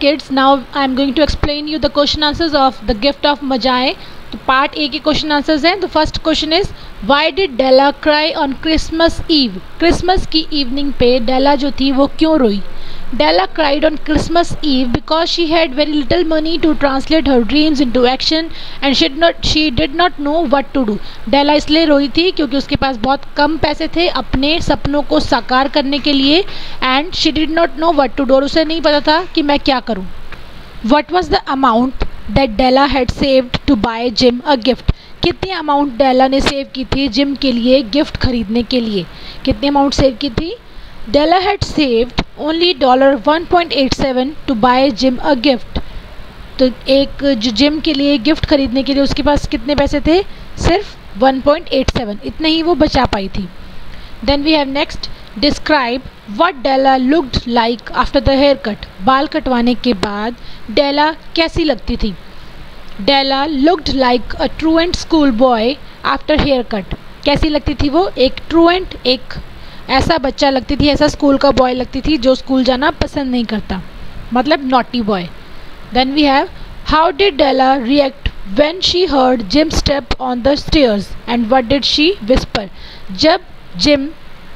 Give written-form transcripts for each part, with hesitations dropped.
kids, now I am going to explain you the question answers of the gift of Magi. तो part A के question answers हैं. The first question is why did Della cry on Christmas eve. Christmas की evening पे Della जो थी वो क्यों रोई. Della cried on Christmas eve because she had very little money to translate her dreams into action and she did not know what to do. Della इसलिए रोई थी क्योंकि उसके पास बहुत कम पैसे थे अपने सपनों को साकार करने के लिए and she did not know what to do. और उसे नहीं पता था कि मैं क्या करूँ. What was the amount that Della had saved to buy Jim a gift. कितनी अमाउंट डेला ने सेव की थी जिम के लिए गिफ्ट खरीदने के लिए. कितनी अमाउंट सेव की थी. Della had saved only $1.87 to buy Jim a gift. तो एक जो जिम के लिए गिफ्ट खरीदने के लिए उसके पास कितने पैसे थे. सिर्फ 1.87 इतने ही वो बचा पाई थी. Then we have next describe what Della looked like after the hair cut. बाल कटवाने के बाद डेला कैसी लगती थी. Della looked like a truant school boy after hair cut. कैसी लगती थी वो. एक ट्रूएंट, एक ऐसा बच्चा लगती थी, ऐसा स्कूल का बॉय लगती थी जो स्कूल जाना पसंद नहीं करता, मतलब naughty boy. Then we have how did Della react when she heard Jim step on the stairs and what did she whisper. जब जिम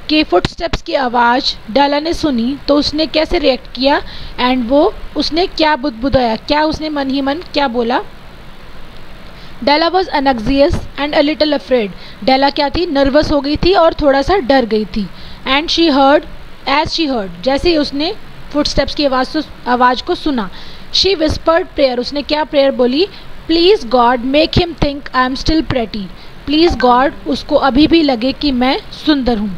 के फुटस्टेप्स की आवाज़ डेला ने सुनी तो उसने कैसे रिएक्ट किया एंड वो उसने क्या बुदबुदाया, क्या उसने मन ही मन क्या बोला. Della was anxious and a little afraid. Della क्या थी, नर्वस हो गई थी और थोड़ा सा डर गई थी. एंड शी हर्ड जैसे ही उसने फुटस्टेप्स की आवाज़ को सुना. She whispered prayer. उसने क्या प्रेयर बोली. Please God make him think I am still pretty. Please God उसको अभी भी लगे कि मैं सुंदर हूँ.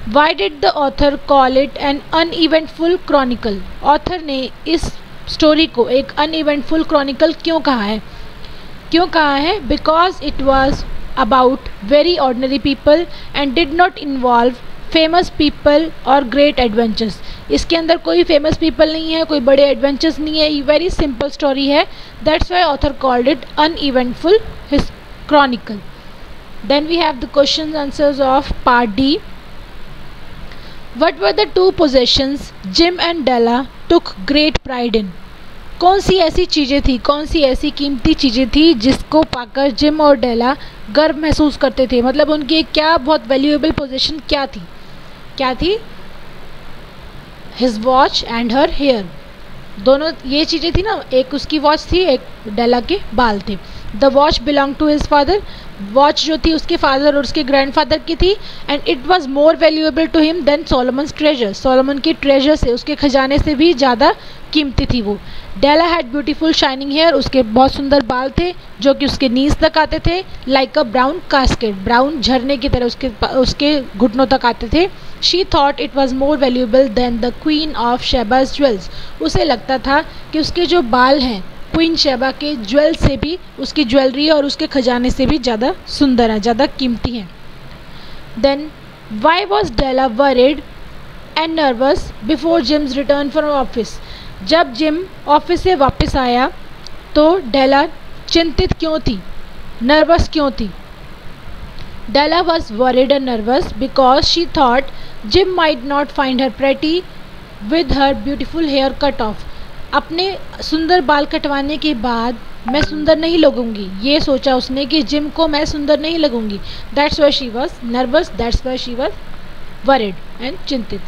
Why did the author call it an uneventful chronicle. Author ने इस स्टोरी को एक अनइवेंटफुल क्रॉनिकल क्यों कहा है. Because it was about very ordinary people and did not involve famous people और ग्रेट एडवेंचर्स. इसके अंदर कोई फेमस पीपल नहीं है, कोई बड़े एडवेंचर्स नहीं है, ये वेरी सिंपल स्टोरी है. That's why author called it uneventful chronicle. Then we have the question answers of part D. What were the two possessions Jim and Della took great pride in? कौन सी ऐसी चीज़ें थी, कौन सी ऐसी कीमती चीज़ें थी जिसको पाकर जिम और डेला गर्व महसूस करते थे. मतलब उनकी क्या बहुत वैल्यूएबल पोजीशन क्या थी. His watch and her hair. दोनों ये चीज़ें थी ना, एक उसकी वॉच थी, एक डेला के बाल थे. The watch belong to his father. Watch जो थी उसके फादर और उसके ग्रैंडफादर की थी. And it was more valuable to him than Solomon's treasure. Solomon के ट्रेजर से, उसके खजाने से भी ज़्यादा कीमती थी वो. Della had beautiful shining hair. उसके बहुत सुंदर बाल थे जो कि उसके नीज तक आते थे. Like a brown casket, brown झरने की तरह उसके घुटनों तक आते थे. She thought it was more valuable than the queen of Sheba's jewels. उसे लगता था कि उसके जो बाल हैं क्वीन शेबा के ज्वेल से भी, उसकी ज्वेलरी और उसके खजाने से भी ज़्यादा सुंदर है, ज़्यादा कीमती हैं. Then why was Della worried and nervous before Jim's return from office. जब जिम ऑफिस से वापस आया तो डेला चिंतित क्यों थी, नर्वस क्यों थी. Della was worried and nervous because she thought Jim might not find her pretty with her beautiful hair cut off. अपने सुंदर बाल कटवाने के बाद मैं सुंदर नहीं लगूंगी, ये सोचा उसने कि जिम को मैं सुंदर नहीं लगूंगी. That's why she was nervous, that's why she was worried and चिंतित.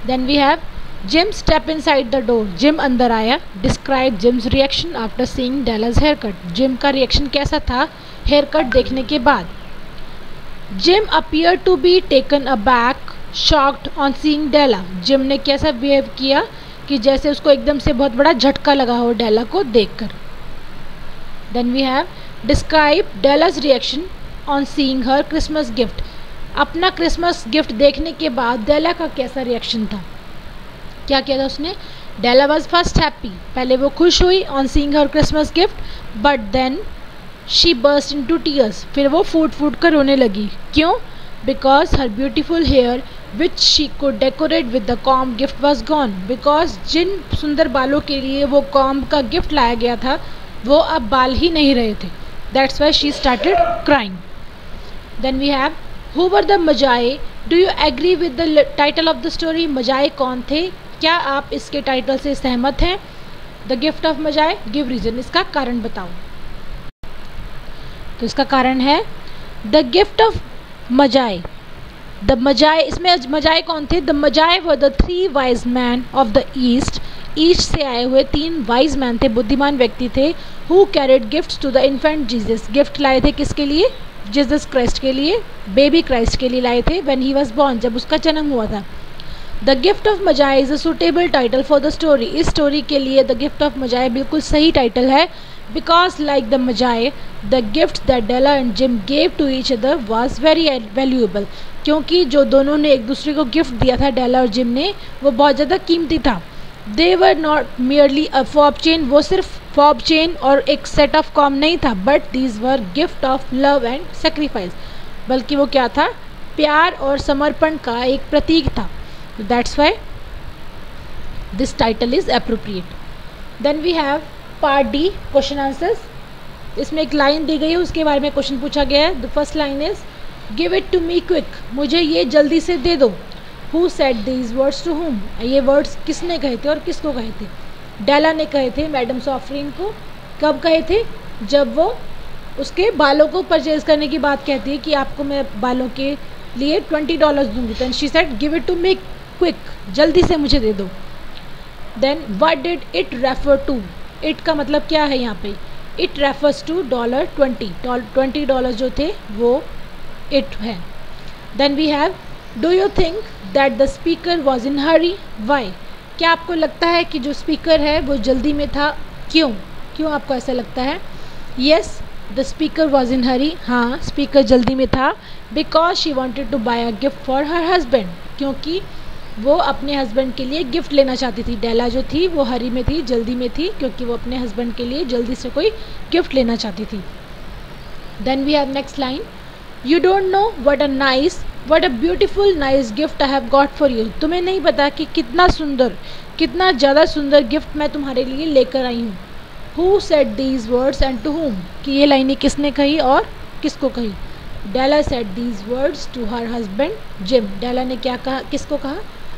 Then we have Jim step inside the door. Jim अंदर आया. Describe Jim's reaction after seeing Della's hair cut. Jim का रिएक्शन कैसा था हेयर कट देखने के बाद. Jim appear to be taken aback shocked on seeing Della. Jim ने कैसा बिहेव किया कि जैसे उसको एकदम से बहुत बड़ा झटका लगा हो डेला को देखकर. Then we have describe Della's reaction on seeing her Christmas gift. अपना क्रिसमस गिफ्ट देखने के बाद डेला का कैसा रिएक्शन था, क्या किया था उसने. Della was first happy. पहले वो खुश हुई on seeing her Christmas gift, but then she burst into tears. फिर वो फूट कर रोने लगी. क्यों. Because her beautiful hair which she could decorate with the comb gift was gone. Because जिन सुंदर बालों के लिए वो कॉम्ब का गिफ्ट लाया गया था वो अब बाल ही नहीं रहे थे. That's why she started crying. Then we have who were the Magi. Do you agree with the title of the story. Magi कौन थे, क्या आप इसके टाइटल से सहमत हैं. The gift of Magi, give reason, इसका कारण बताओ। तो इसका कारण है the gift of Magi. The Magi, इसमें मजाए कौन थे? The Magi were the 3 wise man of the East, East से आए हुए 3 वाइज मैन थे, बुद्धिमान व्यक्ति थे। Who carried gifts to the infant Jesus, gift लाए थे किसके लिए? जीसस क्राइस्ट के लिए, बेबी क्राइस्ट के लिए लाए थे। व्हेन ही वाज बॉर्न, जब उसका जन्म हुआ था। The gift of Magi is a suitable title for the story, इस स्टोरी के लिए द गिफ्ट ऑफ मजाए बिल्कुल सही टाइटल है। Because like the Magi, the gift that Della and Jim gave to each other was very valuable, क्योंकि जो दोनों ने एक दूसरे को गिफ्ट दिया था, डेला और जिम ने, वो बहुत ज़्यादा कीमती था। They were not merely a fob chain, वो सिर्फ फॉब चेन और एक सेट ऑफ कॉम नहीं था, but these were gift of love and sacrifice, बल्कि वो क्या था? प्यार और समर्पण का एक प्रतीक था। That's why this title is appropriate. Then we have part D, question answers. इसमें एक लाइन दी गई है, उसके बारे में क्वेश्चन पूछा गया है। The first line is give it to me quick, मुझे ये जल्दी से दे दो। Who said these words to whom, ये वर्ड्स किसने कहे थे और किसको कहे थे? डेला ने कहे थे मैडम सॉफ्रीन को। कब कहे थे? जब वो उसके बालों को परचेज करने की बात कहती है कि आपको मैं बालों के लिए $20 दूंगी। Then she said give it to me quick, जल्दी से मुझे दे दो। Then what did it refer to, it का मतलब क्या है यहाँ पे? इट रेफर्स टू $20 जो थे वो इट है। Then we have do you think that the speaker was in hurry, why, क्या आपको लगता है कि जो स्पीकर है वो जल्दी में था? क्यों? क्यों आपको ऐसा लगता है? Yes, the speaker was in hurry, हाँ स्पीकर जल्दी में था। Because she wanted to buy a gift for her husband, क्योंकि वो अपने हस्बैंड के लिए गिफ्ट लेना चाहती थी। डेला जो थी वो हरी में थी, जल्दी में थी, क्योंकि वो अपने हस्बैंड के लिए जल्दी से कोई गिफ्ट लेना चाहती थी। Then we have next line, you don't know what a beautiful nice gift I have got for you, तुम्हें नहीं पता कि कितना सुंदर, कितना ज़्यादा सुंदर गिफ्ट मैं तुम्हारे लिए लेकर आई हूँ। Who said these words and to whom, कि ये लाइनें किसने कही और किसको कही? Della said these words to her husband Jim, डेला ने क्या कहा, किसको कहा?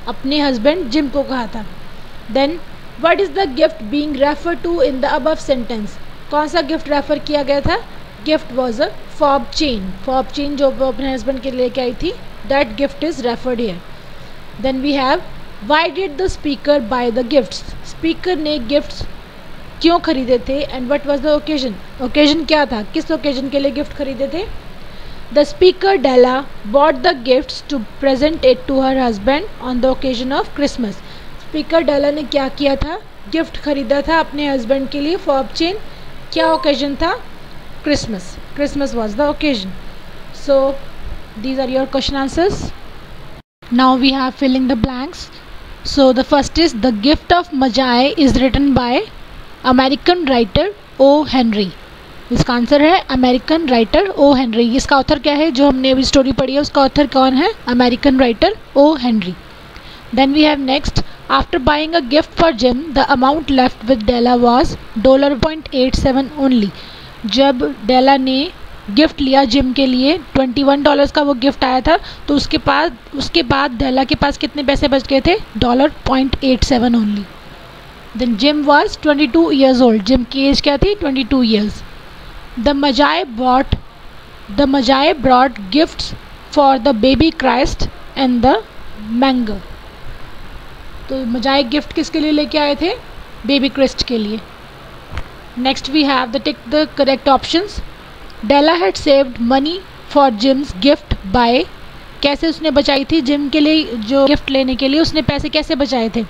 अपने हस्बैंड जिम को कहा था। Then what is the gift being refer to in the above sentence, कौन सा गिफ्ट रेफर किया गया था? Gift was a fob chain, fob chain जो वो अपने हस्बैंड के लेके आई थी, that gift is referred here. Then we have why did the speaker buy the gifts, speaker ने गिफ्ट्स क्यों खरीदे थे? And what was the occasion, occasion क्या था, किस ओकेजन के लिए गिफ्ट खरीदे थे? The speaker Della bought the gifts to present it to her husband on the occasion of Christmas, speaker Della ने क्या किया था? गिफ्ट खरीदा था अपने हस्बैंड के लिए, फॉब चेन, क्या ओकेजन था? Christmas. Christmas was the occasion. So these are your question answers. Now we have filling the blanks. So the first is the gift of Magi is written by American writer O. Henry. इसका answer है American writer O Henry. इसका author क्या है? जो हमने अभी story पढ़ी है उसका ऑथर कौन है? American writer O Henry. Then we have next, after buying a gift for Jim, the amount left with Della was $0.87 only. जब डेला ने गिफ्ट लिया जिम के लिए, $21 का वो गिफ्ट आया था, तो उसके बाद डेला के पास कितने पैसे बच गए थे? $0.87 only. Then Jim was 22 years old, Jim की एज क्या थी? 22 years. The Magi brought gifts for the baby Christ and the mango, तो मजाए गिफ्ट किसके लिए लेके आए थे? बेबी क्राइस्ट के लिए। Next we have tick the correct options. Della had saved money for Jim's gift by, कैसे उसने बचाई थी जिम के लिए जो गिफ्ट लेने के लिए उसने पैसे कैसे बचाए थे?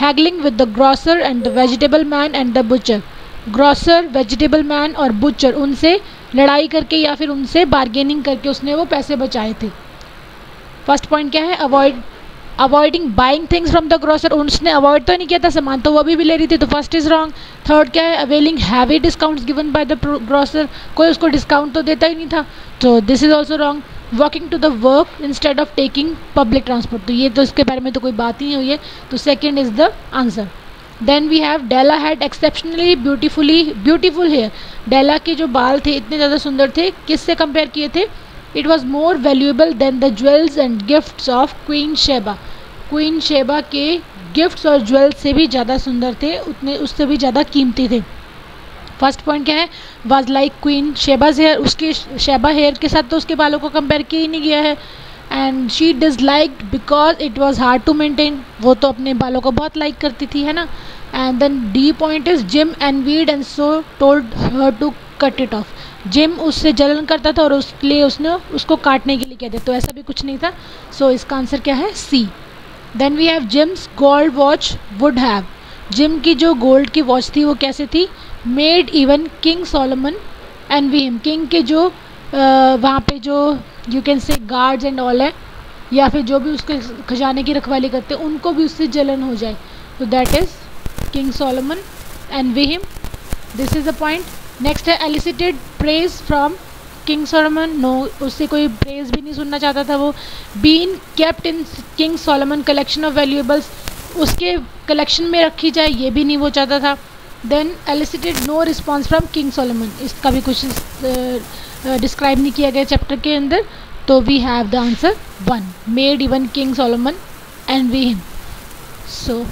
Haggling with the grocer and the vegetable man and the butcher. Grocer, vegetable man और बुचर, उनसे लड़ाई करके या फिर उनसे बार्गेनिंग करके उसने वो पैसे बचाए थे। फर्स्ट पॉइंट क्या है? Avoiding buying things from the grocer, उसने अवॉइड तो नहीं किया था सामान, तो वो अभी भी ले रही थी, तो फर्स्ट इज रॉन्ग। थर्ड क्या है? Availing heavy discounts given by the grocer, कोई उसको डिस्काउंट तो देता ही नहीं था, तो this is also wrong. Walking to the work instead of taking public transport, तो ये तो इसके बारे में तो कोई बात ही नहीं हुई है, तो second is the answer. Then we have Della had exceptionally beautiful hair, Della के जो बाल थे इतने ज़्यादा सुंदर थे, किससे कंपेयर किए थे? It was more valuable than the jewels and gifts of queen Sheba, queen Sheba के गिफ्ट्स और ज्वेल्स से भी ज़्यादा सुंदर थे, उतने उससे भी ज़्यादा कीमती थे। फर्स्ट पॉइंट क्या है, वाज लाइक क्वीन, शेबाज हेयर, उसके शेबा हेयर के साथ तो उसके बालों को कंपेयर किया ही नहीं गया है। And she disliked because it was hard to maintain, वो तो अपने बालों को बहुत लाइक करती थी, है ना। And then D point is Jim envied and so told her to cut it off, Jim उससे जलन करता था और उसके उसने उसको काटने के लिए कह दिया, तो ऐसा भी कुछ नहीं था। सो इसका आंसर क्या है, C. Then we have Jim's gold watch would have, Jim की जो गोल्ड की वॉच थी वो कैसे थी, made even king Solomon envy him, King के जो वहाँ पे जो you can say guards and all है, या फिर जो भी उसके खजाने की रखवाली करते हैं उनको भी उससे जलन हो जाए, तो that is King Solomon envy him, this is the point. Next है elicited praise from King Solomon, no, उससे कोई प्रेज भी नहीं सुनना चाहता था वो। Been kept in King Solomon collection of valuables, उसके कलेक्शन में रखी जाए ये भी नहीं वो चाहता था। Then elicited no response from King Solomon, इसका भी कुछ डिस्क्राइब नहीं किया गया चैप्टर के अंदर, तो we have the answer 1, made even king Solomon envy him. So